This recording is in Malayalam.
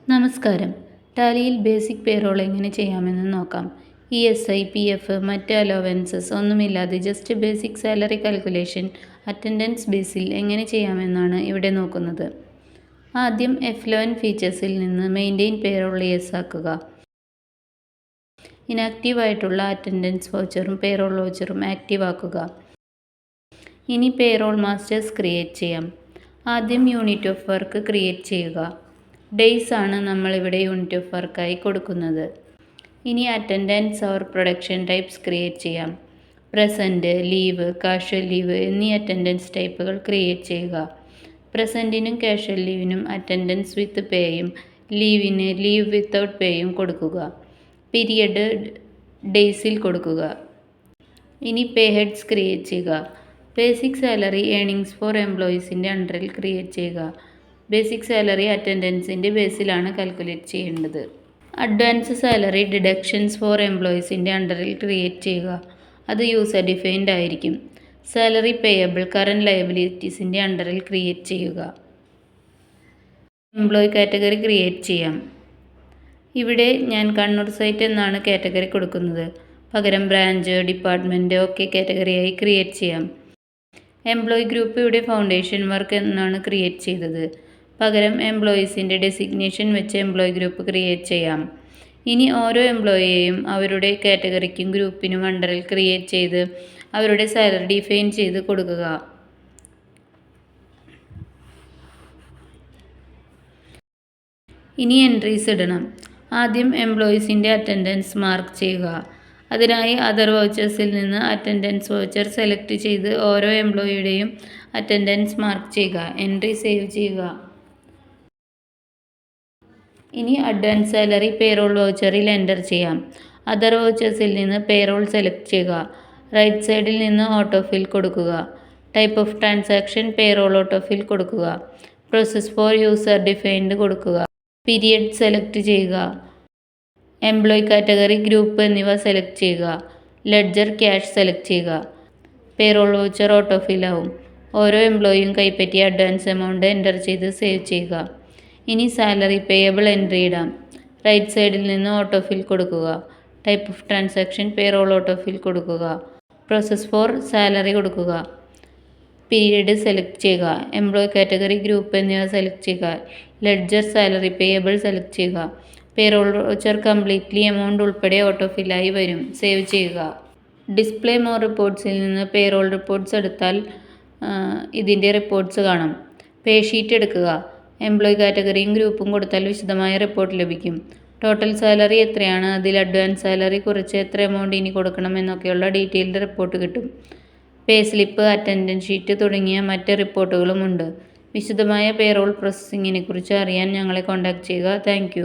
നമസ്കാരം. ടാലിയിൽ ബേസിക് പേറോൾ എങ്ങനെ ചെയ്യാമെന്ന് നോക്കാം. ESI, PF, മറ്റ് അലോവൻസസ് ഒന്നുമില്ലാതെ just basic salary calculation attendance ബേസിൽ എങ്ങനെ ചെയ്യാമെന്നാണ് ഇവിടെ നോക്കുന്നത്. ആദ്യം F11 ഫീച്ചേഴ്സിൽ നിന്ന് മെയിൻറ്റെയിൻ പേറോൾ യെസ് ആക്കുക. ഇനാക്റ്റീവ് ആയിട്ടുള്ള അറ്റൻഡൻസ് വൗച്ചറും പേറോൾ വൗച്ചറും ആക്റ്റീവ് ആക്കുക. ഇനി പേറോൾ മാസ്റ്റേഴ്സ് ക്രിയേറ്റ് ചെയ്യാം. ആദ്യം യൂണിറ്റ് ഓഫ് വർക്ക് ക്രിയേറ്റ് ചെയ്യുക. ഡേയ്സ് ആണ് നമ്മളിവിടെ യൂണിറ്റ് ഓഫ് വർക്കായി കൊടുക്കുന്നത്. ഇനി attendance or production types create ചെയ്യാം. പ്രസൻറ്റ്, ലീവ്, കാഷ്വൽ ലീവ് എന്നീ അറ്റൻഡൻസ് ടൈപ്പുകൾ ക്രിയേറ്റ് ചെയ്യുക. പ്രസൻറ്റിനും കാഷ്വൽ ലീവിനും അറ്റൻഡൻസ് വിത്ത് പേയും ലീവിന് ലീവ് വിത്തൗട്ട് പേയും കൊടുക്കുക. പീരിയഡ് ഡേയ്സിൽ കൊടുക്കുക. ഇനി പേ ഹെഡ്സ് ക്രിയേറ്റ് ചെയ്യുക. ബേസിക് സാലറി ഏണിങ്സ് ഫോർ എംപ്ലോയീസിൻ്റെ അണ്ടറിൽ ക്രിയേറ്റ് ചെയ്യുക. ബേസിക് സാലറി അറ്റൻഡൻസിൻ്റെ ബേസിലാണ് കാൽക്കുലേറ്റ് ചെയ്യേണ്ടത്. അഡ്വാൻസ് സാലറി ഡിഡക്ഷൻസ് ഫോർ എംപ്ലോയീസിൻ്റെ അണ്ടറിൽ ക്രിയേറ്റ് ചെയ്യുക. അത് യൂസർ ഡിഫൈൻഡ് ആയിരിക്കും. സാലറി പേയബിൾ കറൻറ്റ് ലയബിലിറ്റീസിൻ്റെ അണ്ടറിൽ ക്രിയേറ്റ് ചെയ്യുക. എംപ്ലോയി കാറ്റഗറി ക്രിയേറ്റ് ചെയ്യാം. ഇവിടെ ഞാൻ കണ്ണൂർ സൈറ്റ് എന്നാണ് കാറ്റഗറി കൊടുക്കുന്നത്. പകരം ബ്രാഞ്ച്, ഡിപ്പാർട്ട്മെൻറ്റ് ഒക്കെ കാറ്റഗറിയായി ക്രിയേറ്റ് ചെയ്യാം. എംപ്ലോയി ഗ്രൂപ്പ് ഇവിടെ ഫൗണ്ടേഷൻ വർക്ക് എന്നാണ് ക്രിയേറ്റ് ചെയ്തത്. പകരം എംപ്ലോയീസിൻ്റെ ഡെസിഗ്നേഷൻ വെച്ച് എംപ്ലോയി ഗ്രൂപ്പ് ക്രിയേറ്റ് ചെയ്യാം. ഇനി ഓരോ എംപ്ലോയിയെയും അവരുടെ കാറ്റഗറിക്കും ഗ്രൂപ്പിനും അണ്ടറിൽ ക്രിയേറ്റ് ചെയ്ത് അവരുടെ സാലറി ഡിഫൈൻ ചെയ്ത് കൊടുക്കുക. ഇനി എൻട്രീസ് ഇടണം. ആദ്യം എംപ്ലോയീസിൻ്റെ അറ്റൻഡൻസ് മാർക്ക് ചെയ്യുക. അതിനായി അതർ വൗച്ചേഴ്സിൽ നിന്ന് അറ്റൻഡൻസ് വൗച്ചർ സെലക്ട് ചെയ്ത് ഓരോ എംപ്ലോയിയുടെയും അറ്റൻഡൻസ് മാർക്ക് ചെയ്യുക. എൻട്രി സേവ് ചെയ്യുക. ഇനി അഡ്വാൻസ് സാലറി പേറോൾ വൗച്ചറിൽ എൻ്റർ ചെയ്യാം. അതർ വൗച്ചേഴ്സിൽ നിന്ന് പേറോൾ സെലക്ട് ചെയ്യുക. റൈറ്റ് സൈഡിൽ നിന്ന് ഓട്ടോഫിൽ കൊടുക്കുക. Type of transaction payroll autofill കൊടുക്കുക. പ്രോസസ് ഫോർ യൂസർ ഡിഫൈൻഡ് കൊടുക്കുക. പീരിയഡ് സെലക്ട് ചെയ്യുക. എംപ്ലോയി കാറ്റഗറി, ഗ്രൂപ്പ് എന്നിവ സെലക്ട് ചെയ്യുക. ലെഡ്ജർ ക്യാഷ് സെലക്ട് ചെയ്യുക. പേറോൾ വൗച്ചർ ഓട്ടോഫിൽ ആവും. ഓരോ എംപ്ലോയിയും കൈപ്പറ്റിയ അഡ്വാൻസ് എമൗണ്ട് എൻ്റർ ചെയ്ത് സേവ് ചെയ്യുക. ഇനി സാലറി പേയബിൾ എൻട്രി ഇടാം. റൈറ്റ് സൈഡിൽ നിന്ന് ഓട്ടോഫിൽ കൊടുക്കുക. Type of transaction payroll autofill കൊടുക്കുക. പ്രോസസ് ഫോർ സാലറി കൊടുക്കുക. പീരിയഡ് സെലക്ട് ചെയ്യുക. എംപ്ലോയി കാറ്റഗറി, ഗ്രൂപ്പ് എന്നിവ സെലക്ട് ചെയ്യുക. ലെഡ്ജർ സാലറി പേയബിൾ സെലക്ട് ചെയ്യുക. പേറോൾ വൗച്ചർ കംപ്ലീറ്റ്ലി എമൗണ്ട് ഉൾപ്പെടെ ഓട്ടോഫില്ലായി വരും. സേവ് ചെയ്യുക. ഡിസ്പ്ലേ മോർ റിപ്പോർട്ട്സിൽ നിന്ന് പേറോൾ റിപ്പോർട്ട്സ് എടുത്താൽ ഇതിൻ്റെ റിപ്പോർട്ട്സ് കാണാം. പേ ഷീറ്റ് എടുക്കുക. എംപ്ലോയി കാറ്റഗറിയും ഗ്രൂപ്പും കൊടുത്താൽ വിശദമായ റിപ്പോർട്ട് ലഭിക്കും. ടോട്ടൽ സാലറി എത്രയാണ്, അതിൽ അഡ്വാൻസ് സാലറി കുറച്ച് എത്ര എമൗണ്ട് ഇനി കൊടുക്കണം എന്നൊക്കെയുള്ള ഡീറ്റെയിൽഡ് റിപ്പോർട്ട് കിട്ടും. പേ സ്ലിപ്പ്, അറ്റൻഡൻസ് ഷീറ്റ് തുടങ്ങിയ മറ്റ് റിപ്പോർട്ടുകളും ഉണ്ട്. വിശദമായ പേറോൾ പ്രോസസ്സിങ്ങിനെ കുറിച്ച് അറിയാൻ ഞങ്ങളെ കോൺടാക്ട് ചെയ്യുക. താങ്ക്